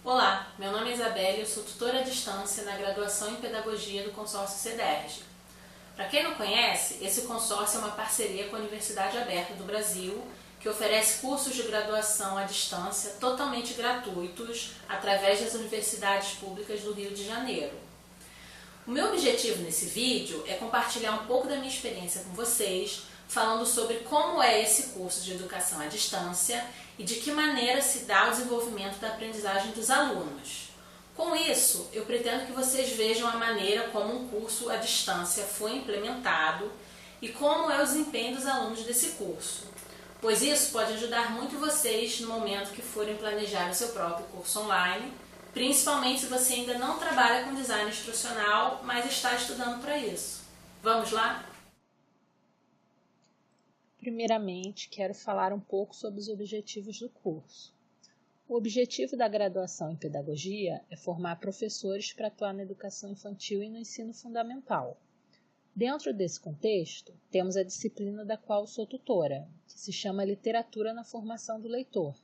Olá, meu nome é Isabelle, eu sou tutora à distância na graduação em Pedagogia do consórcio CEDERJ. Para quem não conhece, esse consórcio é uma parceria com a Universidade Aberta do Brasil, que oferece cursos de graduação à distância totalmente gratuitos através das universidades públicas do Rio de Janeiro. O meu objetivo nesse vídeo é compartilhar um pouco da minha experiência com vocês, falando sobre como é esse curso de educação à distância e de que maneira se dá o desenvolvimento da aprendizagem dos alunos. Com isso, eu pretendo que vocês vejam a maneira como um curso à distância foi implementado e como é o desempenho dos alunos desse curso, pois isso pode ajudar muito vocês no momento que forem planejar o seu próprio curso online, principalmente se você ainda não trabalha com design instrucional, mas está estudando para isso. Vamos lá? Primeiramente, quero falar um pouco sobre os objetivos do curso. O objetivo da graduação em Pedagogia é formar professores para atuar na educação infantil e no ensino fundamental. Dentro desse contexto, temos a disciplina da qual sou tutora, que se chama Literatura na Formação do Leitor.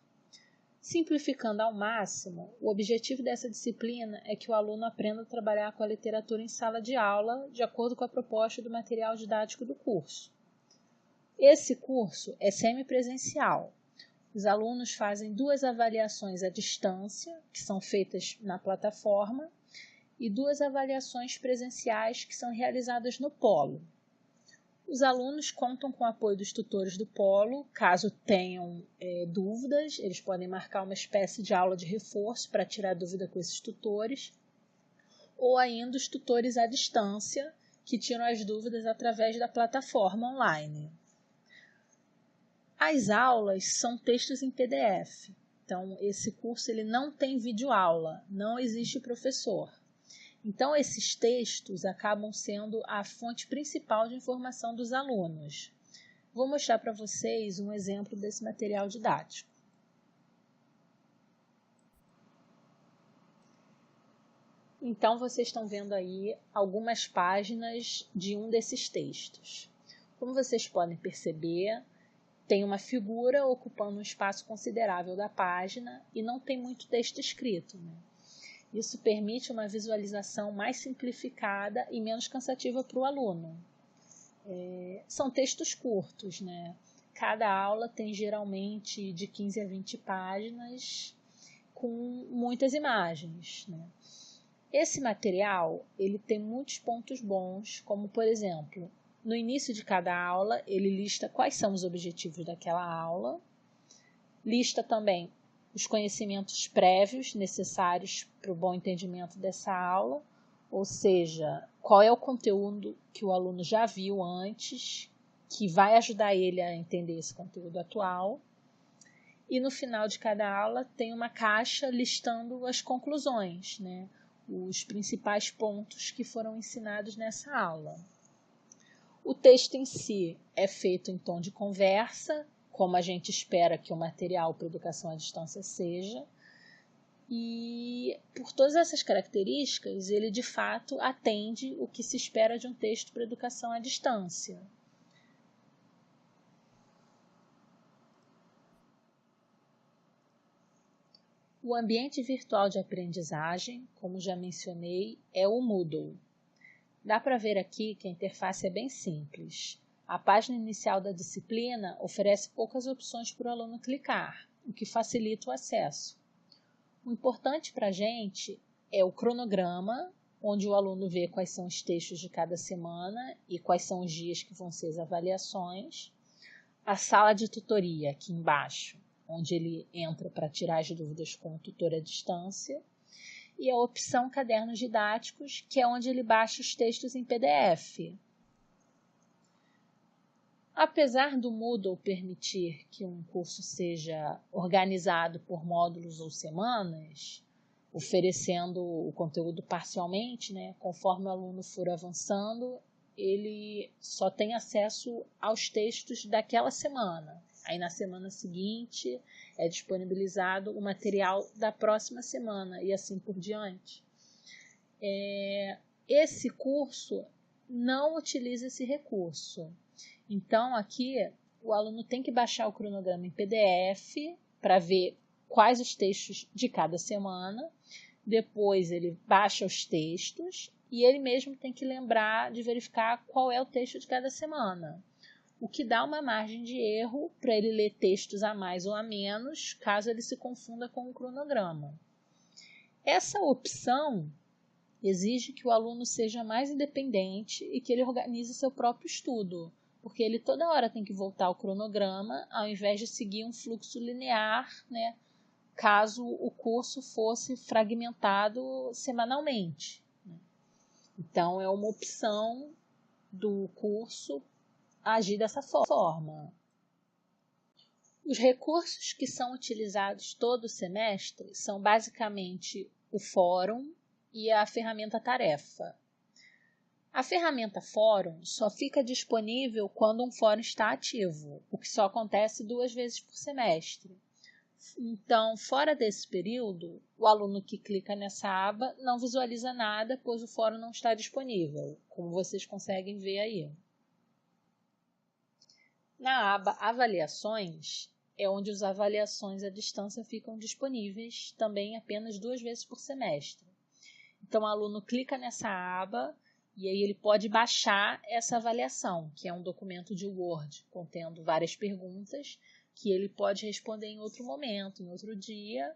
Simplificando ao máximo, o objetivo dessa disciplina é que o aluno aprenda a trabalhar com a literatura em sala de aula, de acordo com a proposta do material didático do curso. Esse curso é semipresencial. Os alunos fazem 2 avaliações à distância, que são feitas na plataforma, e 2 avaliações presenciais, que são realizadas no polo. Os alunos contam com o apoio dos tutores do polo. Caso tenham dúvidas, eles podem marcar uma espécie de aula de reforço para tirar dúvida com esses tutores, ou ainda os tutores à distância, que tiram as dúvidas através da plataforma online. As aulas são textos em PDF, então esse curso ele não tem videoaula, não existe professor. Então esses textos acabam sendo a fonte principal de informação dos alunos. Vou mostrar para vocês um exemplo desse material didático. Então vocês estão vendo aí algumas páginas de um desses textos. Como vocês podem perceber, tem uma figura ocupando um espaço considerável da página e não tem muito texto escrito, né? Isso permite uma visualização mais simplificada e menos cansativa para o aluno. São textos curtos, né? Cada aula tem geralmente de 15 a 20 páginas com muitas imagens, né? Esse material ele tem muitos pontos bons, como por exemplo, no início de cada aula, ele lista quais são os objetivos daquela aula, lista também os conhecimentos prévios necessários para o bom entendimento dessa aula, ou seja, qual é o conteúdo que o aluno já viu antes, que vai ajudar ele a entender esse conteúdo atual. E no final de cada aula tem uma caixa listando as conclusões, né? Os principais pontos que foram ensinados nessa aula. O texto em si é feito em tom de conversa, como a gente espera que o material para educação à distância seja. E por todas essas características, ele de fato atende o que se espera de um texto para educação à distância. O ambiente virtual de aprendizagem, como já mencionei, é o Moodle. Dá para ver aqui que a interface é bem simples. A página inicial da disciplina oferece poucas opções para o aluno clicar, o que facilita o acesso. O importante para a gente é o cronograma, onde o aluno vê quais são os textos de cada semana e quais são os dias que vão ser as avaliações. A sala de tutoria, aqui embaixo, onde ele entra para tirar as dúvidas com o tutor à distância. E a opção Cadernos Didáticos, que é onde ele baixa os textos em PDF. Apesar do Moodle permitir que um curso seja organizado por módulos ou semanas, oferecendo o conteúdo parcialmente, né, conforme o aluno for avançando, ele só tem acesso aos textos daquela semana. Aí na semana seguinte é disponibilizado o material da próxima semana e assim por diante. Esse curso não utiliza esse recurso. Então aqui o aluno tem que baixar o cronograma em PDF para ver quais os textos de cada semana, depois ele baixa os textos e ele mesmo tem que lembrar de verificar qual é o texto de cada semana, o que dá uma margem de erro para ele ler textos a mais ou a menos, caso ele se confunda com o cronograma. Essa opção exige que o aluno seja mais independente e que ele organize seu próprio estudo, porque ele toda hora tem que voltar ao cronograma, ao invés de seguir um fluxo linear, né, caso o curso fosse fragmentado semanalmente. Então, é uma opção do curso agir dessa forma. Os recursos que são utilizados todo semestre são basicamente o fórum e a ferramenta tarefa. A ferramenta fórum só fica disponível quando um fórum está ativo, o que só acontece 2 vezes por semestre. Então, fora desse período, o aluno que clica nessa aba não visualiza nada, pois o fórum não está disponível, como vocês conseguem ver aí. Na aba Avaliações, é onde as avaliações à distância ficam disponíveis, também apenas 2 vezes por semestre. Então, o aluno clica nessa aba e aí ele pode baixar essa avaliação, que é um documento de Word contendo várias perguntas que ele pode responder em outro momento, em outro dia.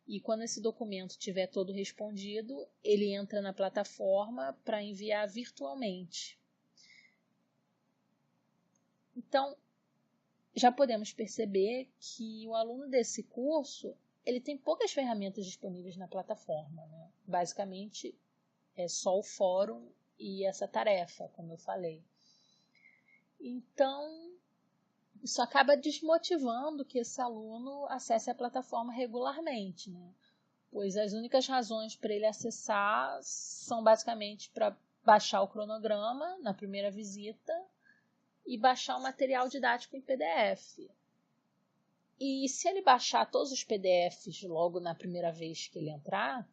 E quando esse documento estiver todo respondido, ele entra na plataforma para enviar virtualmente. Então, já podemos perceber que o aluno desse curso ele tem poucas ferramentas disponíveis na plataforma, né? Basicamente, é só o fórum e essa tarefa, como eu falei. Então, isso acaba desmotivando que esse aluno acesse a plataforma regularmente, né? Pois as únicas razões para ele acessar são basicamente para baixar o cronograma na primeira visita e baixar o material didático em PDF. E se ele baixar todos os PDFs logo na primeira vez que ele entrar,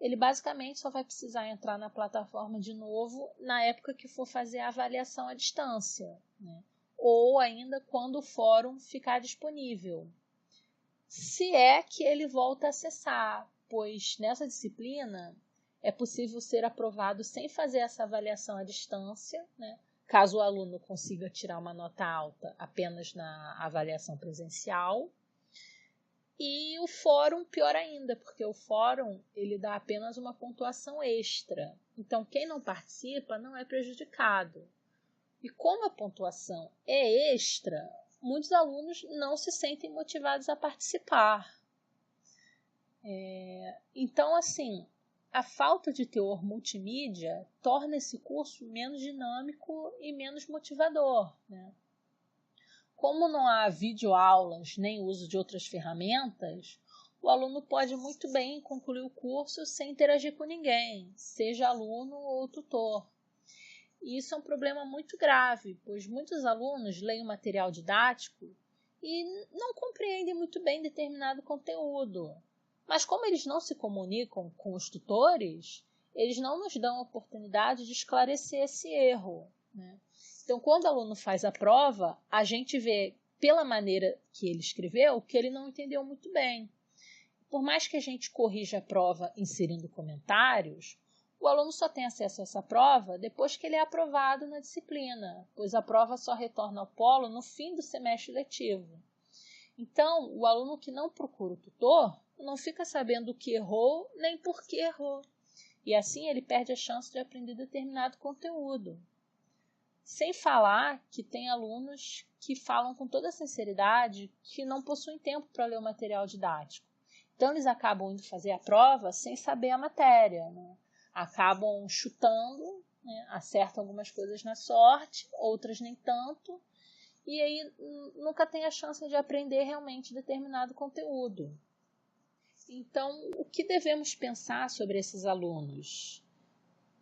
ele basicamente só vai precisar entrar na plataforma de novo na época que for fazer a avaliação à distância, né? Ou ainda quando o fórum ficar disponível. Se é que ele volta a acessar, pois nessa disciplina é possível ser aprovado sem fazer essa avaliação à distância, né? Caso o aluno consiga tirar uma nota alta apenas na avaliação presencial. E o fórum, pior ainda, porque o fórum ele dá apenas uma pontuação extra. Então, quem não participa não é prejudicado. E como a pontuação é extra, muitos alunos não se sentem motivados a participar. Então, assim, a falta de teor multimídia torna esse curso menos dinâmico e menos motivador, né? Como não há videoaulas nem uso de outras ferramentas, o aluno pode muito bem concluir o curso sem interagir com ninguém, seja aluno ou tutor. E isso é um problema muito grave, pois muitos alunos leem o material didático e não compreendem muito bem determinado conteúdo. Mas como eles não se comunicam com os tutores, eles não nos dão a oportunidade de esclarecer esse erro, né? Então, quando o aluno faz a prova, a gente vê pela maneira que ele escreveu que ele não entendeu muito bem. Por mais que a gente corrija a prova inserindo comentários, o aluno só tem acesso a essa prova depois que ele é aprovado na disciplina, pois a prova só retorna ao polo no fim do semestre letivo. Então, o aluno que não procura o tutor não fica sabendo o que errou nem por que errou. E assim ele perde a chance de aprender determinado conteúdo. Sem falar que tem alunos que falam com toda sinceridade que não possuem tempo para ler o material didático. Então, eles acabam indo fazer a prova sem saber a matéria, né? Acabam chutando, né? Acertam algumas coisas na sorte, outras nem tanto, e aí nunca tem a chance de aprender realmente determinado conteúdo. Então, o que devemos pensar sobre esses alunos?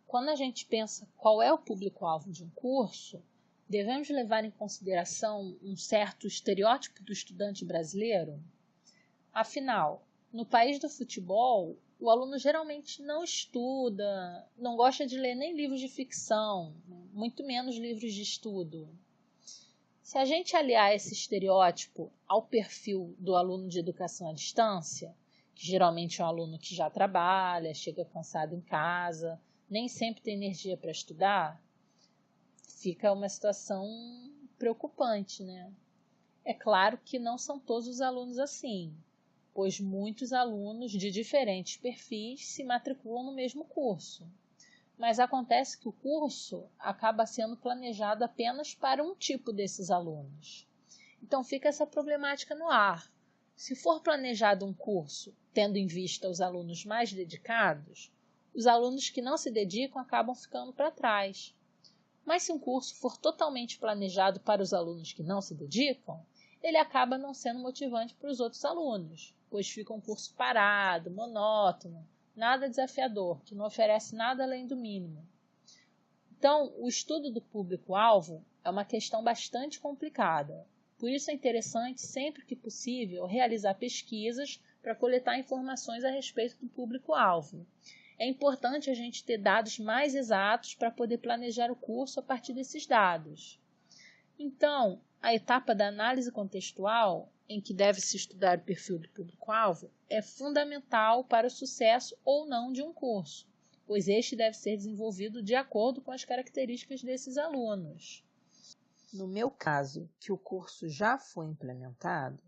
Quando a gente pensa qual é o público-alvo de um curso, devemos levar em consideração um certo estereótipo do estudante brasileiro? Afinal, no país do futebol, o aluno geralmente não estuda, não gosta de ler nem livros de ficção, muito menos livros de estudo. Se a gente aliar esse estereótipo ao perfil do aluno de educação à distância, que geralmente é um aluno que já trabalha, chega cansado em casa, nem sempre tem energia para estudar, fica uma situação preocupante, né? É claro que não são todos os alunos assim, pois muitos alunos de diferentes perfis se matriculam no mesmo curso. Mas acontece que o curso acaba sendo planejado apenas para um tipo desses alunos. Então fica essa problemática no ar. Se for planejado um curso tendo em vista os alunos mais dedicados, os alunos que não se dedicam acabam ficando para trás. Mas se um curso for totalmente planejado para os alunos que não se dedicam, ele acaba não sendo motivante para os outros alunos, pois fica um curso parado, monótono, nada desafiador, que não oferece nada além do mínimo. Então, o estudo do público-alvo é uma questão bastante complicada. Por isso é interessante, sempre que possível, realizar pesquisas para coletar informações a respeito do público-alvo. É importante a gente ter dados mais exatos para poder planejar o curso a partir desses dados. Então, a etapa da análise contextual, em que deve-se estudar o perfil do público-alvo, é fundamental para o sucesso ou não de um curso, pois este deve ser desenvolvido de acordo com as características desses alunos. No meu caso, que o curso já foi implementado,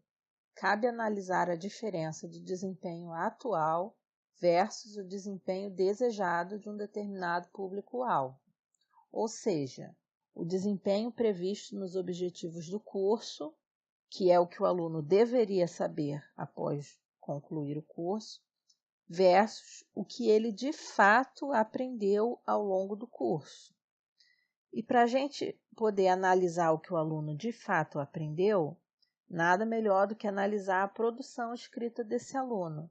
cabe analisar a diferença de desempenho atual versus o desempenho desejado de um determinado público-alvo, ou seja, o desempenho previsto nos objetivos do curso, que é o que o aluno deveria saber após concluir o curso, versus o que ele de fato aprendeu ao longo do curso. E para a gente poder analisar o que o aluno de fato aprendeu, nada melhor do que analisar a produção escrita desse aluno,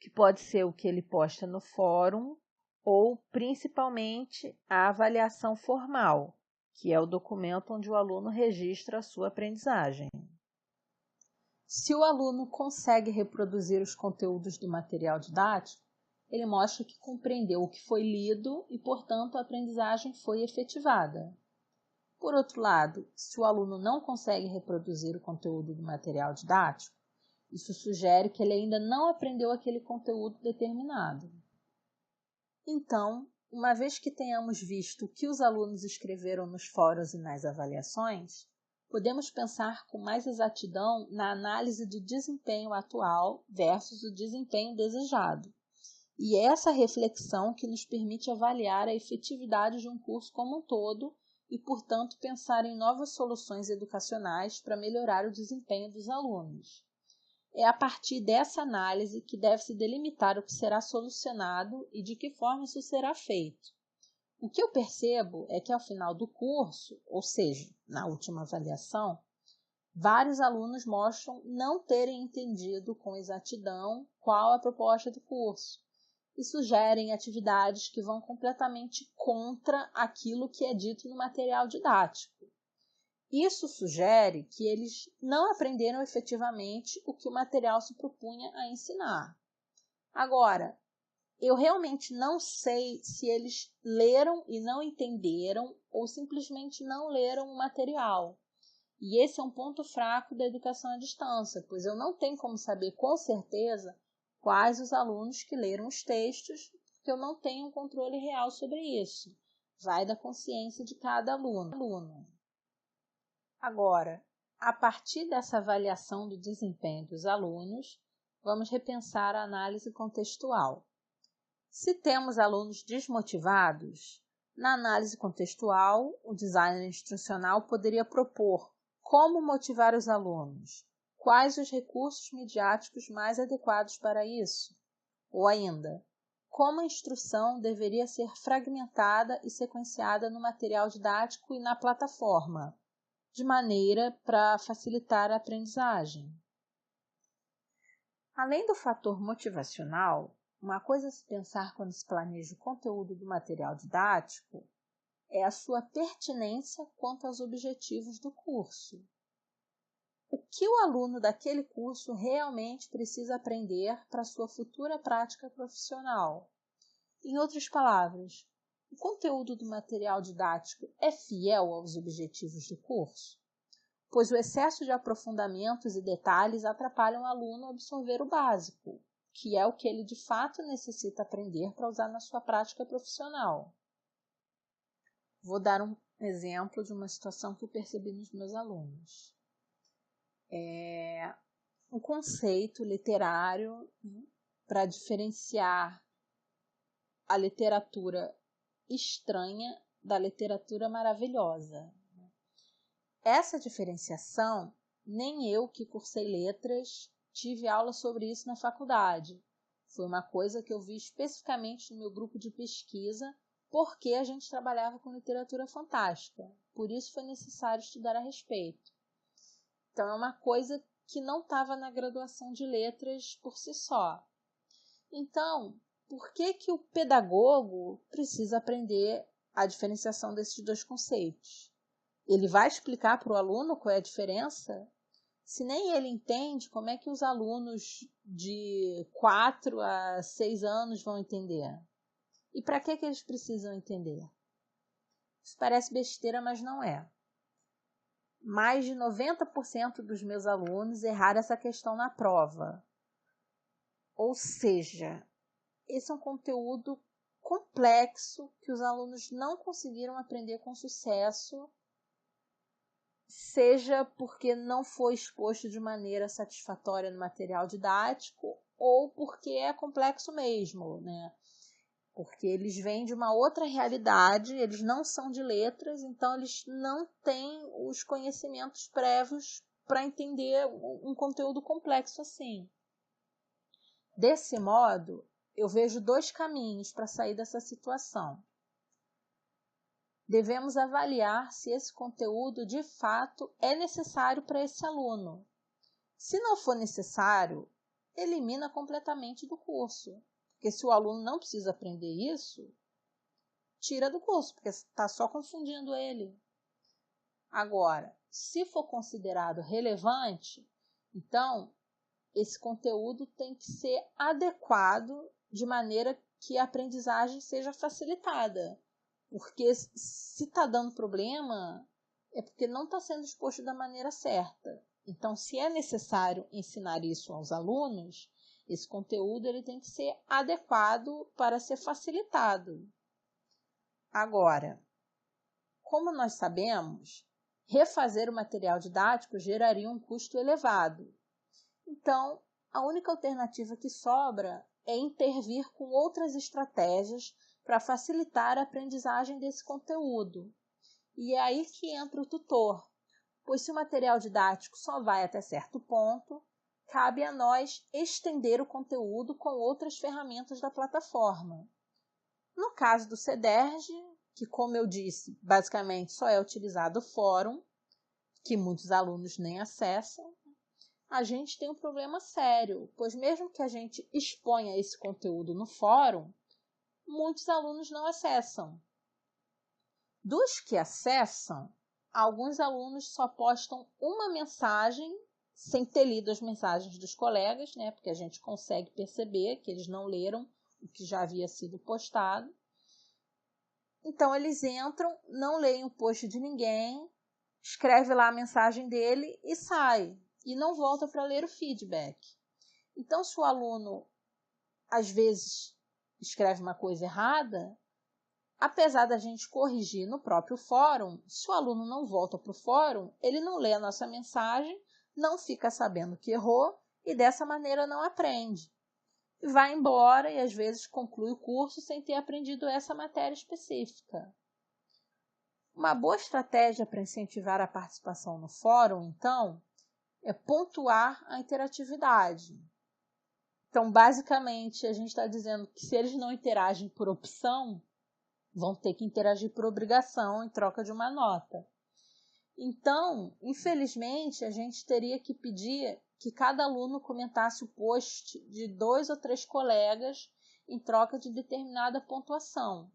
que pode ser o que ele posta no fórum ou, principalmente, a avaliação formal, que é o documento onde o aluno registra a sua aprendizagem. Se o aluno consegue reproduzir os conteúdos do material didático, ele mostra que compreendeu o que foi lido e, portanto, a aprendizagem foi efetivada. Por outro lado, se o aluno não consegue reproduzir o conteúdo do material didático, isso sugere que ele ainda não aprendeu aquele conteúdo determinado. Então, uma vez que tenhamos visto o que os alunos escreveram nos fóruns e nas avaliações, podemos pensar com mais exatidão na análise do desempenho atual versus o desempenho desejado. E é essa reflexão que nos permite avaliar a efetividade de um curso como um todo e, portanto, pensar em novas soluções educacionais para melhorar o desempenho dos alunos. É a partir dessa análise que deve-se delimitar o que será solucionado e de que forma isso será feito. O que eu percebo é que ao final do curso, ou seja, na última avaliação, vários alunos mostram não terem entendido com exatidão qual a proposta do curso e sugerem atividades que vão completamente contra aquilo que é dito no material didático. Isso sugere que eles não aprenderam efetivamente o que o material se propunha a ensinar. Agora, eu realmente não sei se eles leram e não entenderam ou simplesmente não leram o material. E esse é um ponto fraco da educação à distância, pois eu não tenho como saber com certeza quais os alunos que leram os textos, porque eu não tenho um controle real sobre isso. Vai da consciência de cada aluno. Agora, a partir dessa avaliação do desempenho dos alunos, vamos repensar a análise contextual. Se temos alunos desmotivados, na análise contextual, o designer instrucional poderia propor como motivar os alunos, quais os recursos midiáticos mais adequados para isso, ou ainda, como a instrução deveria ser fragmentada e sequenciada no material didático e na plataforma, de maneira para facilitar a aprendizagem. Além do fator motivacional, uma coisa a se pensar quando se planeja o conteúdo do material didático é a sua pertinência quanto aos objetivos do curso. O que o aluno daquele curso realmente precisa aprender para sua futura prática profissional? Em outras palavras, o conteúdo do material didático é fiel aos objetivos do curso? pois o excesso de aprofundamentos e detalhes atrapalha o aluno a absorver o básico, que é o que ele de fato necessita aprender para usar na sua prática profissional. Vou dar um exemplo de uma situação que eu percebi nos meus alunos. Um conceito literário para diferenciar a literatura estranha da literatura maravilhosa. Essa diferenciação, nem eu que cursei letras tive aula sobre isso na faculdade. Foi uma coisa que eu vi especificamente no meu grupo de pesquisa, porque a gente trabalhava com literatura fantástica. Por isso foi necessário estudar a respeito. Então é uma coisa que não estava na graduação de letras por si só. Então, por que o pedagogo precisa aprender a diferenciação desses dois conceitos? Ele vai explicar para o aluno qual é a diferença? Se nem ele entende, como é que os alunos de 4 a 6 anos vão entender? E para que eles precisam entender? Isso parece besteira, mas não é. Mais de 90% dos meus alunos erraram essa questão na prova. Ou seja, esse é um conteúdo complexo que os alunos não conseguiram aprender com sucesso, seja porque não foi exposto de maneira satisfatória no material didático ou porque é complexo mesmo, né? Porque eles vêm de uma outra realidade, eles não são de letras, então eles não têm os conhecimentos prévios para entender um conteúdo complexo assim. Desse modo, eu vejo 2 caminhos para sair dessa situação. Devemos avaliar se esse conteúdo de fato é necessário para esse aluno. Se não for necessário, elimina completamente do curso. Porque se o aluno não precisa aprender isso, tira do curso, porque está só confundindo ele. Agora, se for considerado relevante, então esse conteúdo tem que ser adequado de maneira que a aprendizagem seja facilitada. Porque se está dando problema, é porque não está sendo exposto da maneira certa. Então, se é necessário ensinar isso aos alunos, esse conteúdo ele tem que ser adequado para ser facilitado. Agora, como nós sabemos, refazer o material didático geraria um custo elevado. Então, a única alternativa que sobra é intervir com outras estratégias para facilitar a aprendizagem desse conteúdo. E é aí que entra o tutor, pois se o material didático só vai até certo ponto, cabe a nós estender o conteúdo com outras ferramentas da plataforma. No caso do CEDERJ, que, como eu disse, basicamente só é utilizado o fórum, que muitos alunos nem acessam, a gente tem um problema sério, pois mesmo que a gente exponha esse conteúdo no fórum, muitos alunos não acessam. Dos que acessam, alguns alunos só postam uma mensagem sem ter lido as mensagens dos colegas, né? Porque a gente consegue perceber que eles não leram o que já havia sido postado. Então, eles entram, não leem o post de ninguém, escreve lá a mensagem dele e sai. E não volta para ler o feedback. Então, se o aluno, às vezes, escreve uma coisa errada, apesar da gente corrigir no próprio fórum, se o aluno não volta para o fórum, ele não lê a nossa mensagem, não fica sabendo que errou e dessa maneira não aprende. Vai embora e às vezes conclui o curso sem ter aprendido essa matéria específica. Uma boa estratégia para incentivar a participação no fórum, então, é pontuar a interatividade. Então, basicamente, a gente está dizendo que se eles não interagem por opção, vão ter que interagir por obrigação em troca de uma nota. Então, infelizmente, a gente teria que pedir que cada aluno comentasse o post de 2 ou 3 colegas em troca de determinada pontuação.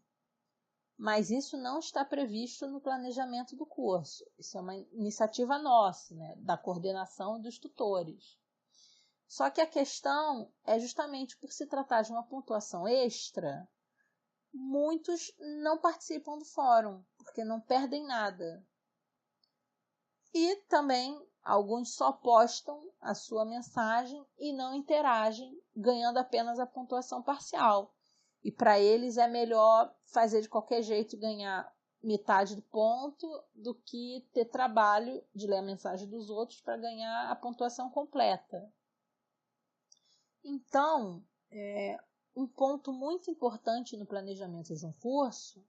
Mas isso não está previsto no planejamento do curso. Isso é uma iniciativa nossa, né, da coordenação e dos tutores. Só que a questão é justamente por se tratar de uma pontuação extra, muitos não participam do fórum, porque não perdem nada. E também alguns só postam a sua mensagem e não interagem, ganhando apenas a pontuação parcial. E para eles é melhor fazer de qualquer jeito e ganhar metade do ponto do que ter trabalho de ler a mensagem dos outros para ganhar a pontuação completa. Então, um ponto muito importante no planejamento de um curso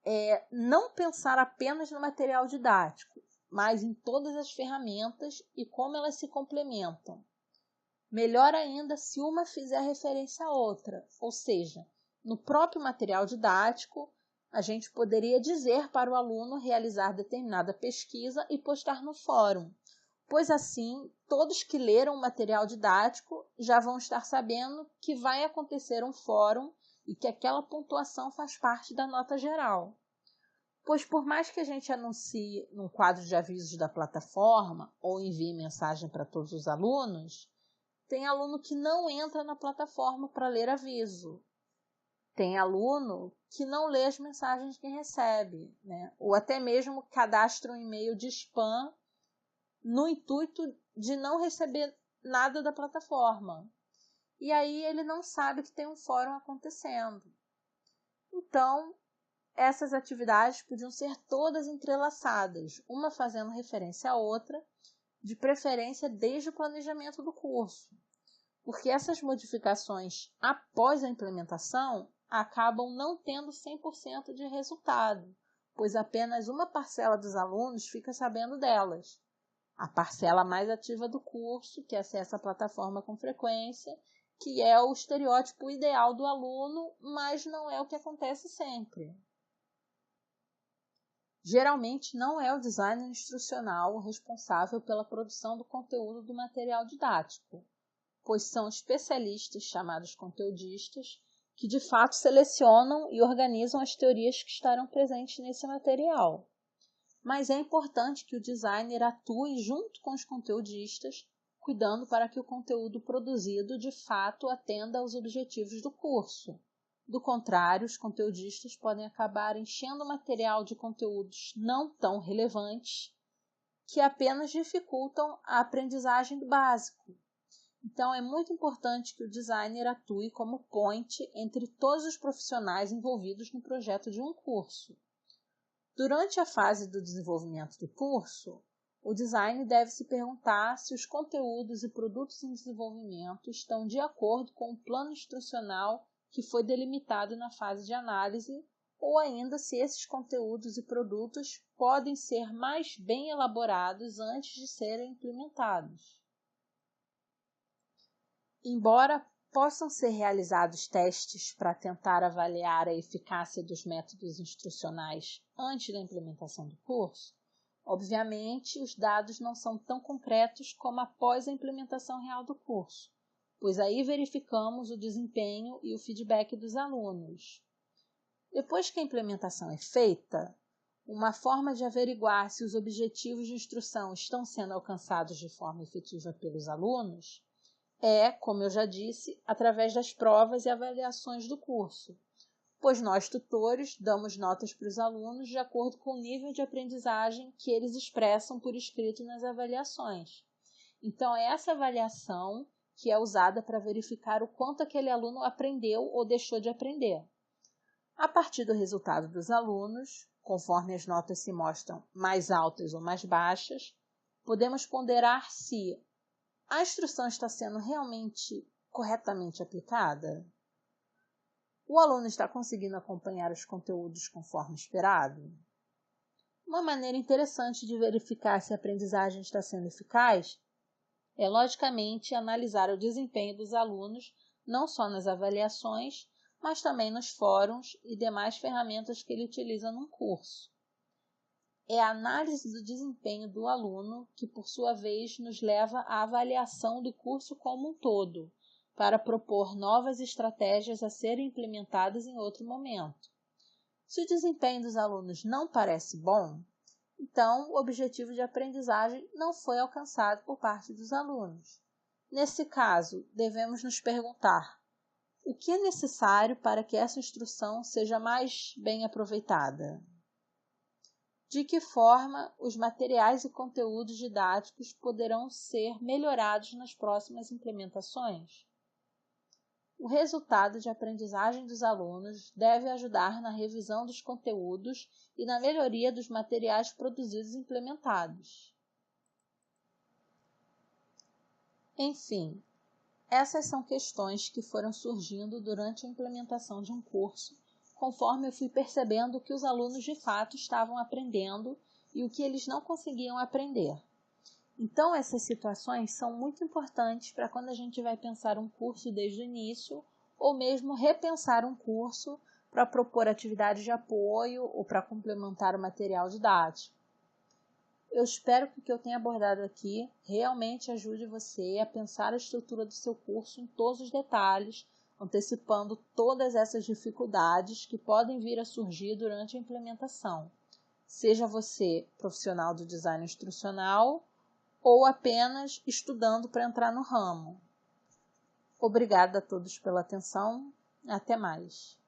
é não pensar apenas no material didático, mas em todas as ferramentas e como elas se complementam. Melhor ainda se uma fizer referência à outra, ou seja, no próprio material didático, a gente poderia dizer para o aluno realizar determinada pesquisa e postar no fórum, pois assim todos que leram o material didático já vão estar sabendo que vai acontecer um fórum e que aquela pontuação faz parte da nota geral. Pois por mais que a gente anuncie num quadro de avisos da plataforma ou envie mensagem para todos os alunos, tem aluno que não entra na plataforma para ler aviso. Tem aluno que não lê as mensagens que recebe, né? Ou até mesmo cadastra um e-mail de spam no intuito de não receber nada da plataforma. E aí ele não sabe que tem um fórum acontecendo. Então, essas atividades podiam ser todas entrelaçadas, uma fazendo referência à outra, de preferência desde o planejamento do curso, porque essas modificações após a implementação acabam não tendo 100% de resultado, pois apenas uma parcela dos alunos fica sabendo delas. A parcela mais ativa do curso, que acessa a plataforma com frequência, que é o estereótipo ideal do aluno, mas não é o que acontece sempre. Geralmente não é o designer instrucional o responsável pela produção do conteúdo do material didático, pois são especialistas chamados conteudistas que de fato selecionam e organizam as teorias que estarão presentes nesse material. Mas é importante que o designer atue junto com os conteudistas, cuidando para que o conteúdo produzido de fato atenda aos objetivos do curso. Do contrário, os conteudistas podem acabar enchendo o material de conteúdos não tão relevantes que apenas dificultam a aprendizagem do básico. Então, é muito importante que o designer atue como ponte entre todos os profissionais envolvidos no projeto de um curso. Durante a fase do desenvolvimento do curso, o design deve se perguntar se os conteúdos e produtos em desenvolvimento estão de acordo com o plano instrucional que foi delimitado na fase de análise, ou ainda se esses conteúdos e produtos podem ser mais bem elaborados antes de serem implementados. Embora possam ser realizados testes para tentar avaliar a eficácia dos métodos instrucionais antes da implementação do curso, obviamente os dados não são tão concretos como após a implementação real do curso, pois aí verificamos o desempenho e o feedback dos alunos. Depois que a implementação é feita, uma forma de averiguar se os objetivos de instrução estão sendo alcançados de forma efetiva pelos alunos é, como eu já disse, através das provas e avaliações do curso, pois nós, tutores, damos notas para os alunos de acordo com o nível de aprendizagem que eles expressam por escrito nas avaliações. Então, é essa avaliação que é usada para verificar o quanto aquele aluno aprendeu ou deixou de aprender. A partir do resultado dos alunos, conforme as notas se mostram mais altas ou mais baixas, podemos ponderar se a instrução está sendo realmente corretamente aplicada? O aluno está conseguindo acompanhar os conteúdos conforme esperado? Uma maneira interessante de verificar se a aprendizagem está sendo eficaz é, logicamente, analisar o desempenho dos alunos não só nas avaliações, mas também nos fóruns e demais ferramentas que ele utiliza num curso. É a análise do desempenho do aluno que, por sua vez, nos leva à avaliação do curso como um todo, para propor novas estratégias a serem implementadas em outro momento. Se o desempenho dos alunos não parece bom, então o objetivo de aprendizagem não foi alcançado por parte dos alunos. Nesse caso, devemos nos perguntar: o que é necessário para que essa instrução seja mais bem aproveitada? De que forma os materiais e conteúdos didáticos poderão ser melhorados nas próximas implementações? O resultado de aprendizagem dos alunos deve ajudar na revisão dos conteúdos e na melhoria dos materiais produzidos e implementados. Enfim, essas são questões que foram surgindo durante a implementação de um curso, conforme eu fui percebendo o que os alunos de fato estavam aprendendo e o que eles não conseguiam aprender. Então, essas situações são muito importantes para quando a gente vai pensar um curso desde o início, ou mesmo repensar um curso para propor atividades de apoio ou para complementar o material didático. Eu espero que o que eu tenha abordado aqui realmente ajude você a pensar a estrutura do seu curso em todos os detalhes, antecipando todas essas dificuldades que podem vir a surgir durante a implementação. Seja você profissional do design instrucional ou apenas estudando para entrar no ramo. Obrigada a todos pela atenção. Até mais.